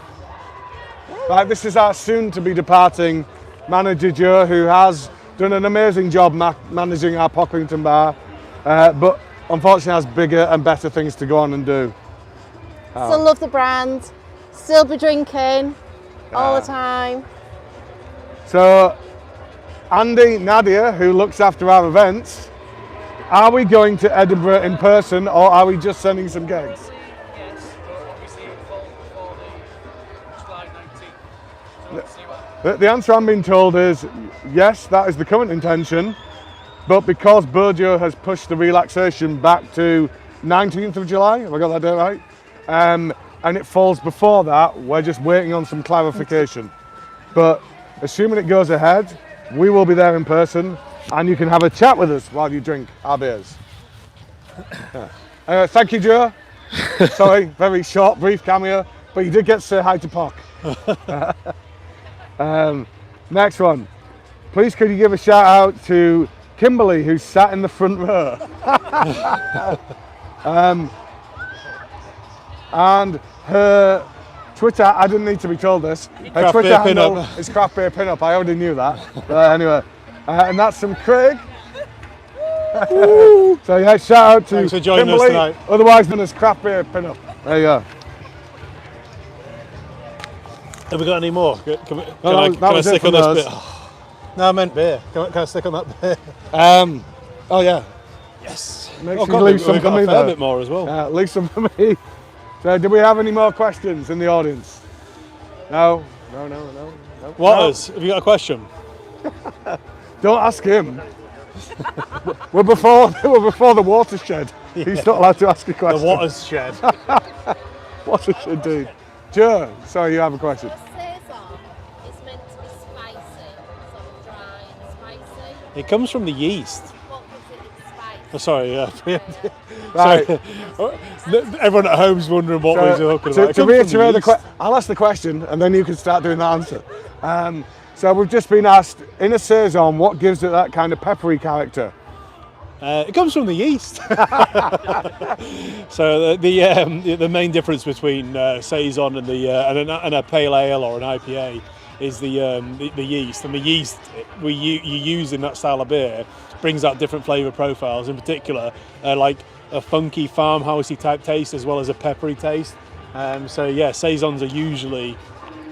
Right, this is our soon-to-be departing manager Joe, who has done an amazing job managing our Pocklington bar, but unfortunately has bigger and better things to go on and do. Still love the brand. Still be drinking all the time. So, Andy, Nadia, who looks after our events, are we going to Edinburgh in person, or are we just sending some gigs? Yes, but obviously it falls before the July 19th. So let's see what. The answer I'm being told is yes, that is the current intention, but because Bojo has pushed the relaxation back to 19th of July, have I got that date right? And it falls before that, we're just waiting on some clarification. But assuming it goes ahead, we will be there in person, and you can have a chat with us while you drink our beers. Thank you, Joe. Sorry, very short, brief cameo, but you did get to say hi to Poc. Next one. Please could you give a shout out to Kimberly, who's sat in the front row. And her Twitter, I didn't need to be told this. Her Craft Twitter Beer handle Pinup. is Craft Beer Pinup. I already knew that. Anyway, and that's from Craig. So yeah, shout out to Thanks for joining us Kimberly, tonight. otherwise known as Craft Beer Pinup. There you go. Have we got any more? Can No, I, that can I was it stick from on this us. bit? No, I meant beer. Can I stick on that beer? Oh yeah. Yes. Make Oh, sure you God, leave we've some for got me a fair there. bit more as well. Leave some for me. So, do we have any more questions in the audience? No. Waters, have you got a question? Don't ask him. we're before the watershed. He's not allowed to ask a The question. Waters shed. Watershed, dude. Joe, sorry, you have a question. The saison is meant to be spicy, sort of dry and spicy. It comes from the yeast. What gives it its spice? Oh, sorry, yeah. Right. Sorry. Everyone at home's wondering what we're talking about. It To comes from reiterate yeast. I'll ask the question and then you can start doing the answer. So we've just been asked, in a saison, what gives it that kind of peppery character? It comes from the yeast. So the main difference between saison and and a pale ale or an IPA is the yeast, and the yeast you use in that style of beer brings out different flavour profiles. In particular, like a funky farmhousey type taste as well as a peppery taste. So yeah, saisons are usually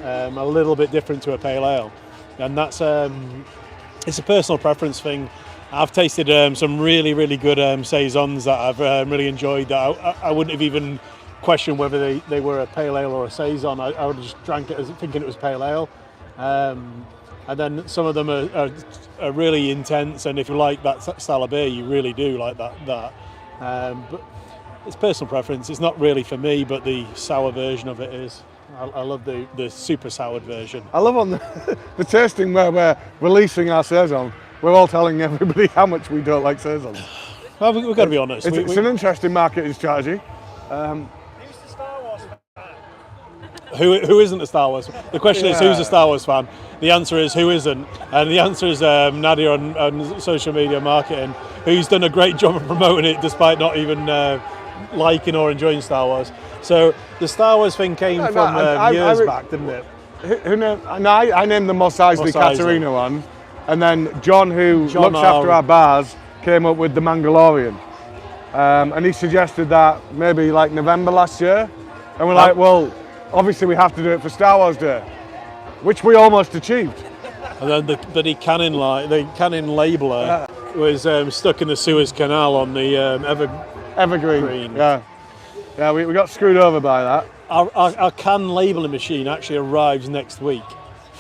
a little bit different to a pale ale, and that's it's a personal preference thing. I've tasted some really good saisons that I've really enjoyed that I wouldn't have even questioned whether they were a pale ale or a saison. I would have just drank it as thinking it was pale ale. And then some of them are really intense, and if you like that style of beer, you really do like that. But it's personal preference. It's not really for me, but the sour version of it is. I love the super soured version. I love on the tasting where we're releasing our saison, we're all telling everybody how much we don't like saison. Well, we've got to be honest. It's an interesting marketing strategy. Who's the Star Wars fan? Who isn't a Star Wars? The question is, who's a Star Wars fan? The answer is, who isn't? And the answer is Nadia on social media marketing, who's done a great job of promoting it despite not even liking or enjoying Star Wars. So the Star Wars thing came from years back, didn't it? I named the Mos Eisley Eisley. Katerina one, and then John, who John, looks after our bars, came up with the Mandalorian. And he suggested that maybe like November last year. And we're like, well, obviously we have to do it for Star Wars Day, which we almost achieved. And then the cannon labeler was stuck in the Suez Canal on the Evergreen. Green. Yeah, we got screwed over by that. Our can labelling machine actually arrives next week.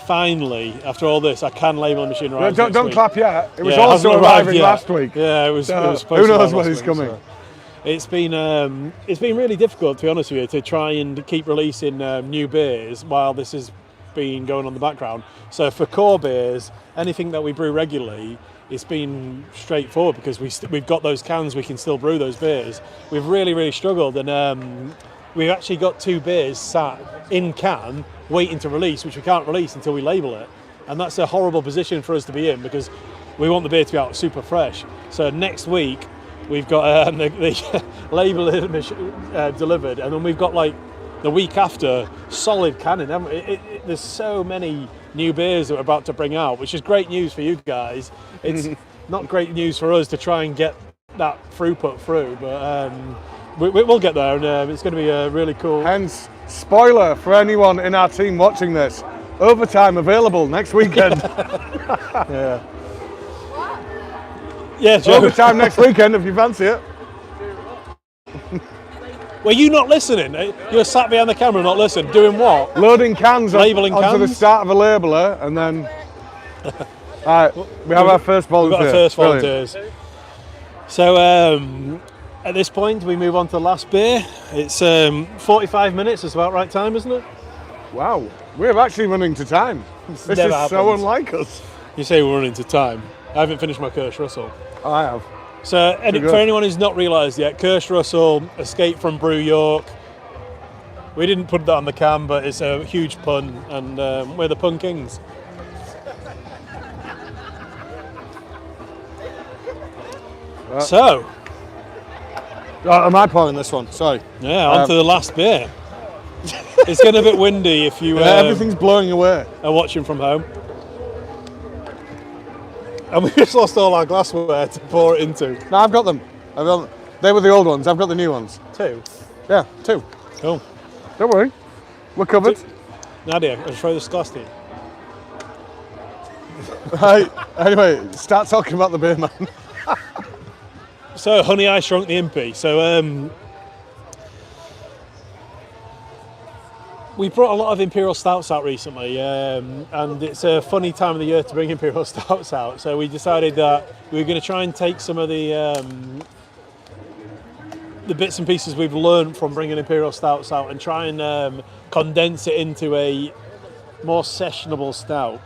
Finally, after all this, our can labelling machine arrives next Don't week. clap yet. It was Yeah, it also hasn't arrived arriving yet. last week. Yeah, it was supposed Who to knows arrive when last it's week, coming? so. It's been really difficult, to be honest with you, to try and keep releasing new beers while this has been going on in the background. So for core beers, anything that we brew regularly, it's been straightforward because we've got those cans, we can still brew those beers. We've really struggled, and we've actually got 2 beers sat in can waiting to release, which we can't release until we label it. And that's a horrible position for us to be in because we want the beer to be out super fresh. So next week, we've got the label delivered, and then we've got like the week after solid canning. There's so many new beers that we're about to bring out, which is great news for you guys. It's not great news for us to try and get that throughput through, but we'll get there, and it's going to be a really cool. Hence, spoiler for anyone in our team watching this, overtime available next weekend. Yeah. Yeah, Joe. Overtime next weekend if you fancy it. Were you not listening? You were sat behind the camera not listening. Doing what? Loading cans Labelling onto the cans? start of a labeler, and then alright, we have our first volunteer. We've got our first Brilliant. volunteers. So at this point, we move on to the last beer. It's 45 minutes. It's about right time, isn't it? Wow, we're actually running to time. This is never so happens. unlike us. You say we're running to time. I haven't finished my Kirsch Russell. Oh, I have. So Pretty good. for anyone who's not realised yet, Kirsch Russell, Escape from Brew York. We didn't put that on the can, but it's a huge pun, and we're the Pun Kings. So, Am I pouring this one? Sorry. Yeah, on to the last beer. It's getting a bit windy if you Everything's blowing away. are watching from home. And we just lost all our glassware to pour it into. No, I've got them. They were the old ones. I've got the new ones. 2. Yeah, 2. Cool. Don't worry. We're covered. Nadia, I'll throw this glass to you. Right. Anyway, start talking about the beer, man. So, Honey, I Shrunk the Impy. So, we brought a lot of Imperial Stouts out recently, and it's a funny time of the year to bring Imperial Stouts out. So we decided that we were going to try and take some of the bits and pieces we've learned from bringing Imperial Stouts out and try and condense it into a more sessionable stout.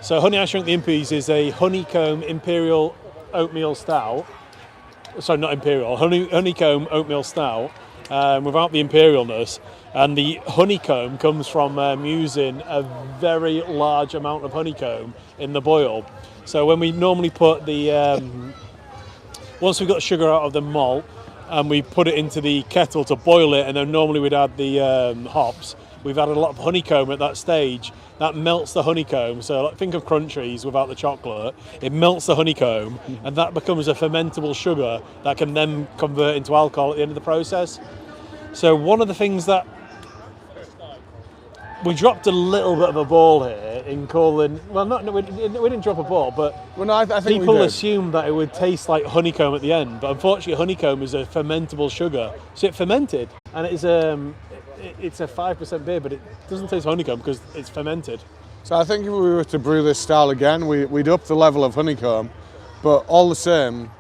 So Honey, I Shrunk the Impys is a honeycomb Imperial oatmeal stout. Sorry, not Imperial, honeycomb oatmeal stout without the Imperialness. And the honeycomb comes from using a very large amount of honeycomb in the boil. So when we normally put the, once we've got sugar out of the malt and we put it into the kettle to boil it, and then normally we'd add the hops, we've added a lot of honeycomb at that stage. That melts the honeycomb. So like, think of Crunchies without the chocolate. It melts the honeycomb and that becomes a fermentable sugar that can then convert into alcohol at the end of the process. So one of the things that we dropped a little bit of a ball here in calling, we didn't drop a ball, but I think people we did. assumed that it would taste like honeycomb at the end, but unfortunately honeycomb is a fermentable sugar. So it fermented, and it's a 5% beer, but it doesn't taste honeycomb because it's fermented. So I think if we were to brew this style again, we'd up the level of honeycomb, but all the same,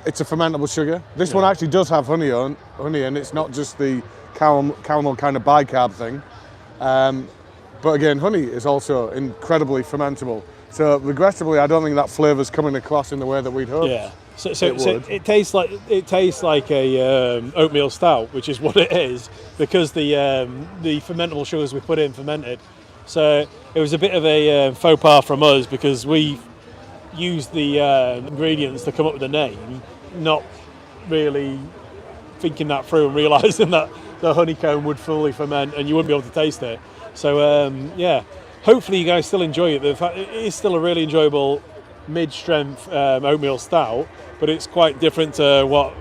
it's a fermentable sugar. This one actually does have honey, and it's not just the caramel kind of bicarb thing. But again, honey is also incredibly fermentable. So regrettably, I don't think that flavour's coming across in the way that we'd hoped. Yeah. So it tastes like a oatmeal stout, which is what it is, because the fermentable sugars we put in fermented. So it was a bit of a faux pas from us because we used the ingredients to come up with the name, not really thinking that through and realising that the honeycomb would fully ferment and you wouldn't be able to taste it. So yeah, hopefully you guys still enjoy it. It is still a really enjoyable mid-strength oatmeal stout, but it's quite different to what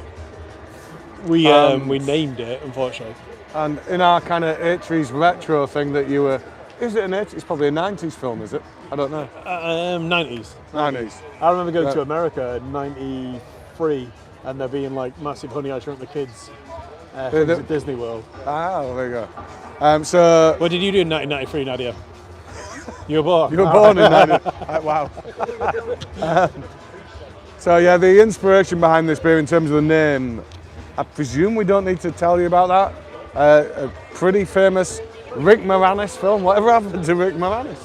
we named it, unfortunately. And in our kind of 80s retro thing that you were, is it an 80s? It's probably a 90s film, is it? I don't know. 90s. 90s. I remember going to America in 93 and there being like massive Honey, I Shrunk the Kids things at Disney World. Ah, well, there you go. So what did you do in 1993, Nadia? You were born? You were born in 90. Wow. So yeah, the inspiration behind this beer in terms of the name, I presume we don't need to tell you about that. A pretty famous Rick Moranis film. Whatever happened to Rick Moranis?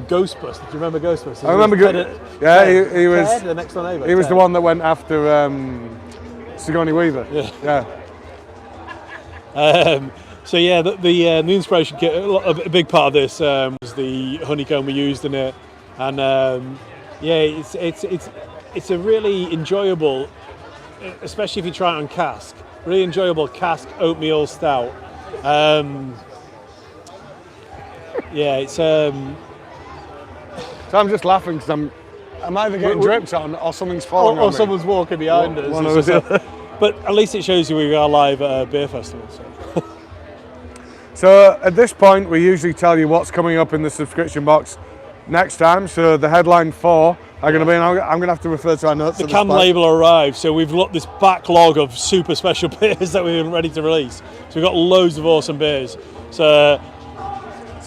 Ghostbusters. Do you remember Ghostbusters? I remember. He was the next one over. He was the one that went after Sigourney Weaver. Yeah. So yeah, the inspiration kit, a big part of this was the honeycomb we used in it, and yeah, it's a really enjoyable, especially if you try it on cask, really enjoyable cask oatmeal stout. Yeah, it's. So I'm just laughing because I'm either getting dripped on or something's falling on or me. someone's walking behind us. One or the other. But at least it shows you we are live at a beer festival. So at this point, we usually tell you what's coming up in the subscription box next time. So the headline 4 are going to be, and I'm going to have to refer to our notes. The can label arrived, so we've got this backlog of super special beers that we've been ready to release. So we've got loads of awesome beers. So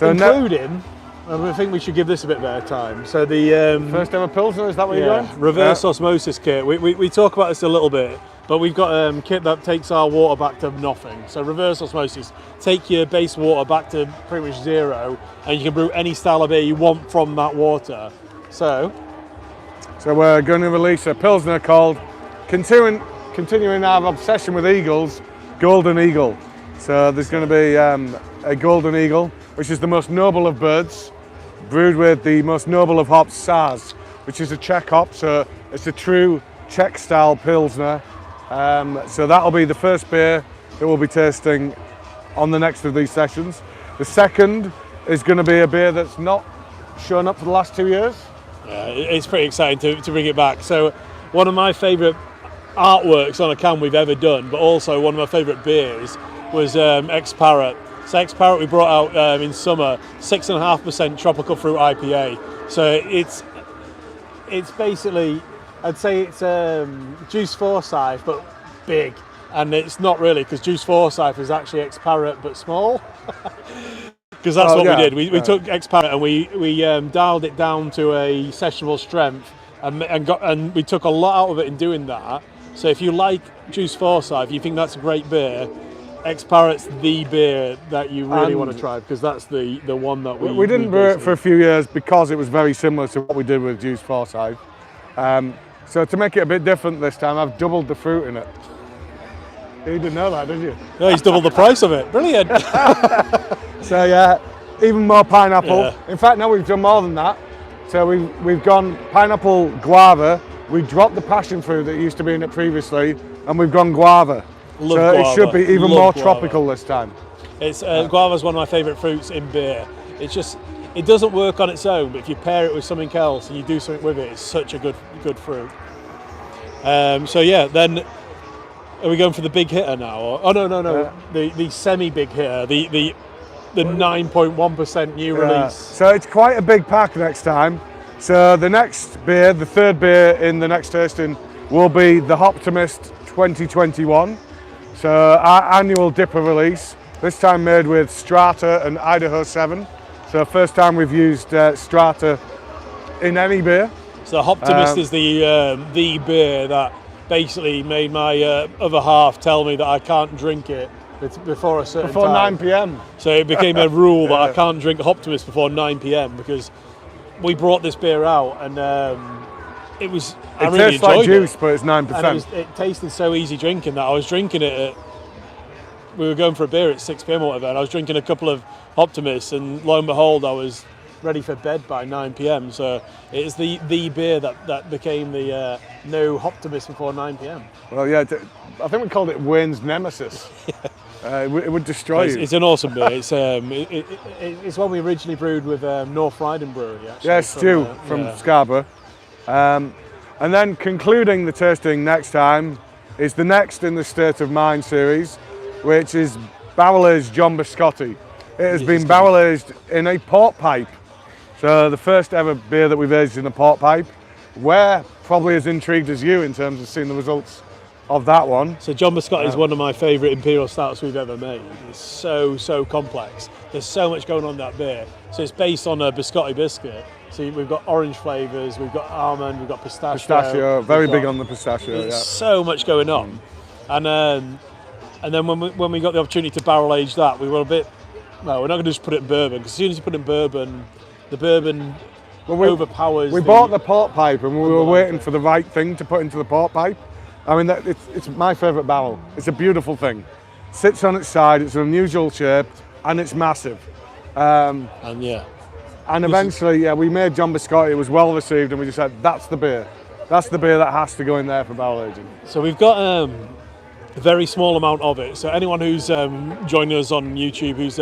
including, I think we should give this a bit better time. So the first ever Pilsner, is that what you're going? Reverse osmosis kit. We talk about this a little bit. But we've got a kit that takes our water back to nothing. So reverse osmosis, take your base water back to pretty much 0, and you can brew any style of beer you want from that water. So we're going to release a Pilsner called, continuing our obsession with eagles, Golden Eagle. So there's going to be a Golden Eagle, which is the most noble of birds, brewed with the most noble of hops, Saz, which is a Czech hop. So it's a true Czech style Pilsner. So that'll be the first beer that we'll be tasting on the next of these sessions. The second is going to be a beer that's not shown up for the last 2 years. Yeah, it's pretty exciting to bring it back. So one of my favourite artworks on a can we've ever done, but also one of my favourite beers was Ex-Parrot. So Ex-Parrot we brought out in summer, 6.5% tropical fruit IPA. So it's basically, I'd say it's Juice Forsyth, but big. And it's not really, because Juice Forsyth is actually Ex-Parrot, but small. Because that's what we did. We took Ex-Parrot and we dialed it down to a sessionable strength, and we took a lot out of it in doing that. So if you like Juice Forsyth, you think that's a great beer, Ex-Parrot's the beer that you really want to try, because that's the one that we didn't brew it for a few years because it was very similar to what we did with Juice Forsyth. So to make it a bit different this time, I've doubled the fruit in it. You didn't know that, did you? No, he's doubled the price of it. Brilliant. So yeah, even more pineapple. Yeah. In fact, now we've done more than that. So we've gone pineapple guava. We dropped the passion fruit that used to be in it previously, and we've gone guava. Guava. It should be even more tropical this time. It's guava's one of my favourite fruits in beer. It's just, it doesn't work on its own, but if you pair it with something else and you do something with it, it's such a good fruit. So yeah, then are we going for the big hitter now? Or, no. The semi-big hitter, the 9.1% new release. So it's quite a big pack next time. So the next beer, the third beer in the next tasting, will be the Hoptimist 2021. So our annual dipper release, this time made with Strata and Idaho 7. So first time we've used Strata in any beer. So Hoptimist is the beer that basically made my other half tell me that I can't drink it before a certain before time. 9 p.m. So it became a rule that I can't drink Hoptimist before 9 p.m. because we brought this beer out and I really tastes like enjoyed juice, it. but it's 9%. And it tasted so easy drinking that I was drinking it we were going for a beer at 6 p.m. or whatever, and I was drinking a couple of Optimists, and lo and behold, I was ready for bed by 9 p.m. So it is the beer that became the no Optimist before 9 p.m. Well, yeah, I think we called it Wayne's Nemesis. It would destroy you. It's an awesome beer. It's one we originally brewed with North Riding Brewery, actually. Yeah, Stu from Scarborough. And then concluding the tasting next time is the next in the State of Mind series, which is barrel-aged John Biscotti. It has been barrel-aged in a port pipe. So the first ever beer that we've aged in a port pipe. We're probably as intrigued as you in terms of seeing the results of that one. So John Biscotti is one of my favourite imperial stouts we've ever made. It's so complex. There's so much going on in that beer. So it's based on a biscotti biscuit. So we've got orange flavours, we've got almond, we've got pistachio. Pistachio, very big on the pistachio. There's so much going on. And then when we got the opportunity to barrel age that, we were a bit, no, we're not going to just put it in bourbon, because as soon as you put it in bourbon, the bourbon overpowers. We bought the port pipe and we were waiting for the right thing to put into the port pipe. I mean, it's my favourite barrel. It's a beautiful thing. Sits on its side, it's an unusual shape, and it's massive. And eventually, we made John Biscotti. It was well received, and we just said, that's the beer. That's the beer that has to go in there for barrel aging. So we've got a very small amount of it. So anyone who's joining us on YouTube, who's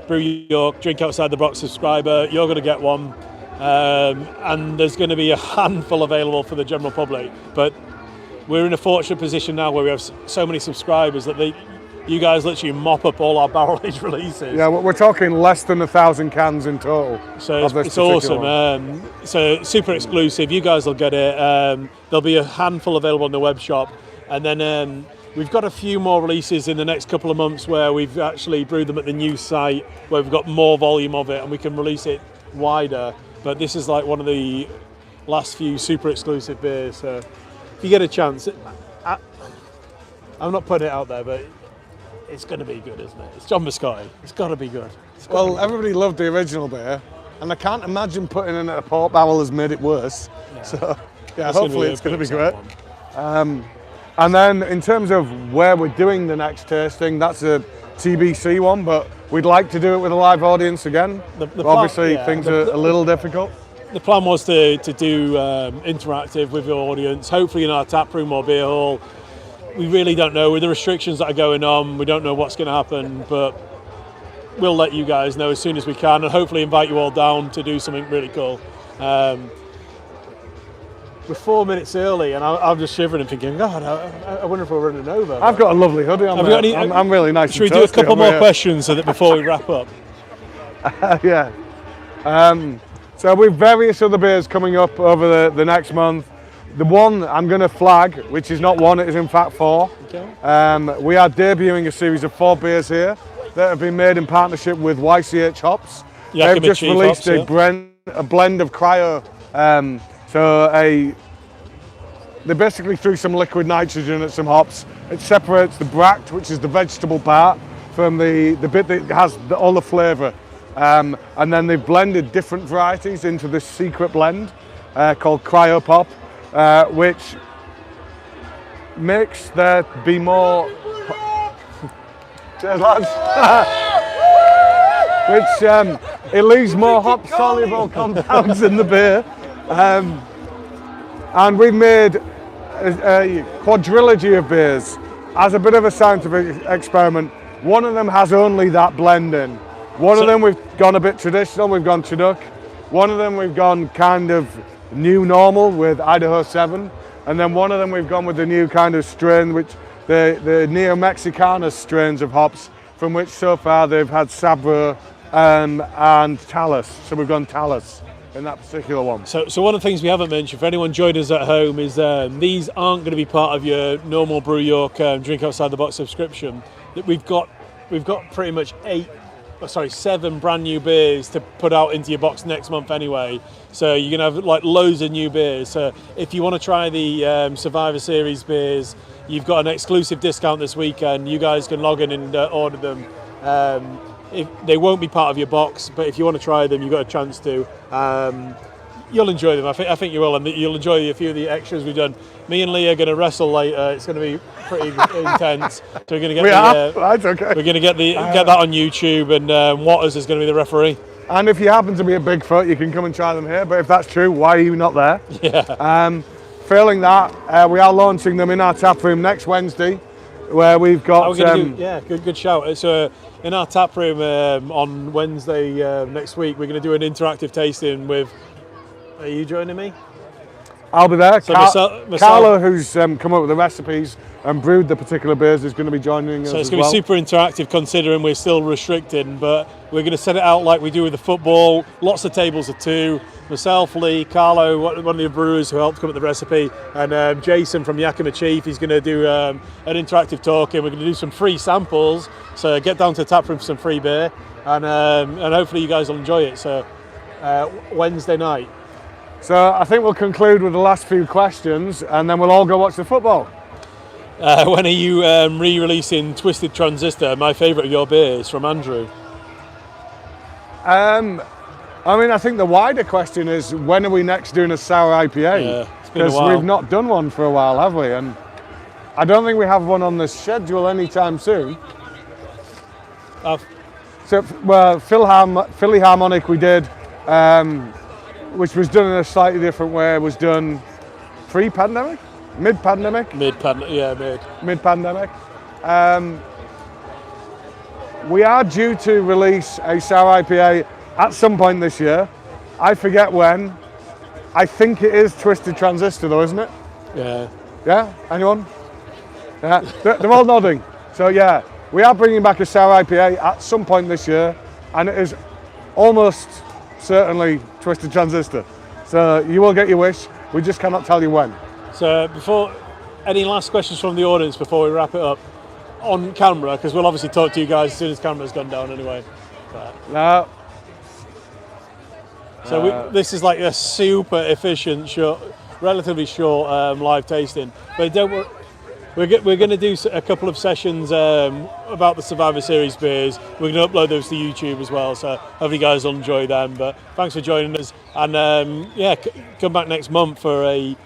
Brew York, Drink Outside the Box subscriber, you're going to get one. And there's going to be a handful available for the general public. But we're in a fortunate position now where we have so many subscribers that you guys literally mop up all our barrel age releases. Yeah, we're talking less than 1,000 cans in total. So it's awesome. So super exclusive. You guys will get it. There'll be a handful available on the web shop, and then we've got a few more releases in the next couple of months where we've actually brewed them at the new site, where we've got more volume of it and we can release it wider. But this is like one of the last few super exclusive beers. So if you get a chance, I'm not putting it out there, but it's going to be good, isn't it? It's John Biscotti. It's got to be good. Well, everybody loved the original beer, and I can't imagine putting in a port barrel has made it worse. Yeah. So, hopefully it's going to be great. And then in terms of where we're doing the next tasting, that's a TBC one, but we'd like to do it with a live audience again. Obviously, things are a little difficult. The plan was to do interactive with the audience, hopefully in our tap room or beer hall. we really don't know with the restrictions that are going on. We don't know what's going to happen, but we'll let you guys know as soon as we can, and hopefully invite you all down to do something really cool. We're 4 minutes early, and I'm just shivering and thinking, God, I wonder if we're running over. I've got a lovely hoodie on. I'm really nice. Should we do a couple more questions so that before we wrap up? Yeah. So we've various other beers coming up over the next month. The one I'm going to flag, which is not one, it is in fact 4. Okay. We are debuting a series of 4 beers here that have been made in partnership with YCH Hops. They've just released a blend of cryo. They basically threw some liquid nitrogen at some hops. It separates the bract, which is the vegetable part, from the bit that has all the flavour. And then they've blended different varieties into this secret blend called Cryo Pop, which makes there be more. Cheers, lads. Which it leaves more hop soluble compounds in the beer. And we've made a quadrilogy of beers as a bit of a scientific experiment. One of them has only that blend in. One of them we've gone a bit traditional, we've gone Chinook. One of them we've gone kind of new normal with Idaho 7. And then one of them we've gone with the new kind of strain, which the Neo-Mexicanas strains of hops, from which so far they've had Sabro and Talus. So we've gone Talus in that particular one. So one of the things we haven't mentioned, for anyone joining us at home, is these aren't going to be part of your normal Brew York Drink Outside the Box subscription. That we've got pretty much 7 brand new beers to put out into your box next month anyway. So you're going to have like loads of new beers. So if you want to try the Survivor Series beers, you've got an exclusive discount this weekend. You guys can log in and order them. They won't be part of your box, but if you want to try them, you've got a chance to. You'll enjoy them. I think you will, and you'll enjoy a few of the extras we've done. Me and Lee are going to wrestle later. It's going to be pretty intense. So we're going to get we're going to get that on YouTube, and Waters is going to be the referee. And if you happen to be a Bigfoot, you can come and try them here. But if that's true, why are you not there? Yeah. Failing that, we are launching them in our tap room next Wednesday, where we've got. Good shout. So in our tap room on Wednesday next week, we're going to do an interactive tasting with. Are you joining me? I'll be there. So Carlo, who's come up with the recipes and brewed the particular beers, is going to be joining us. So it's going to be super interactive, considering we're still restricted, but we're going to set it out like we do with the football. Lots of tables of 2. Myself, Lee, Carlo, one of the brewers who helped come up with the recipe, and Jason from Yakima Chief. He's going to do an interactive talking. We're going to do some free samples. So get down to the tap room for some free beer, and hopefully you guys will enjoy it. So Wednesday night. So I think we'll conclude with the last few questions, and then we'll all go watch the football. When are you re-releasing Twisted Transistor, my favourite of your beers, from Andrew? I think the wider question is, when are we next doing a sour IPA? Yeah, it's been a while. Because we've not done one for a while, have we? And I don't think we have one on the schedule anytime soon. Philly Harmonic we did. Which was done in a slightly different way. It was done pre-pandemic? Mid-pandemic? Mid-pandemic. We are due to release a sour IPA at some point this year. I forget when. I think it is Twisted Transistor though, isn't it? Yeah. Yeah? Anyone? Yeah. They're all nodding. So yeah, we are bringing back a sour IPA at some point this year, and it is almost certainly Twisted Transistor. So you will get your wish. We just cannot tell you when. So any last questions from the audience before we wrap it up on camera? Because we'll obviously talk to you guys as soon as camera's gone down anyway. No. So this is like a super efficient, relatively short live tasting. But don't worry. We're going to do a couple of sessions about the Survivor Series beers. We're going to upload those to YouTube as well, so hopefully you guys will enjoy them. But thanks for joining us, and come back next month for a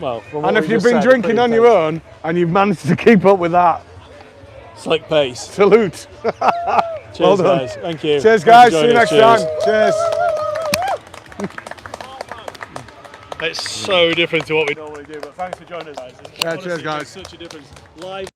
and if you've been drinking on your own and you've managed to keep up with that slick pace, salute. Cheers, guys. Thank you. Cheers, guys. See you next time. Cheers. It's so different to what we normally do, but thanks for joining us, guys. Yeah, cheers, Honestly, it guys. makes such a difference. Live.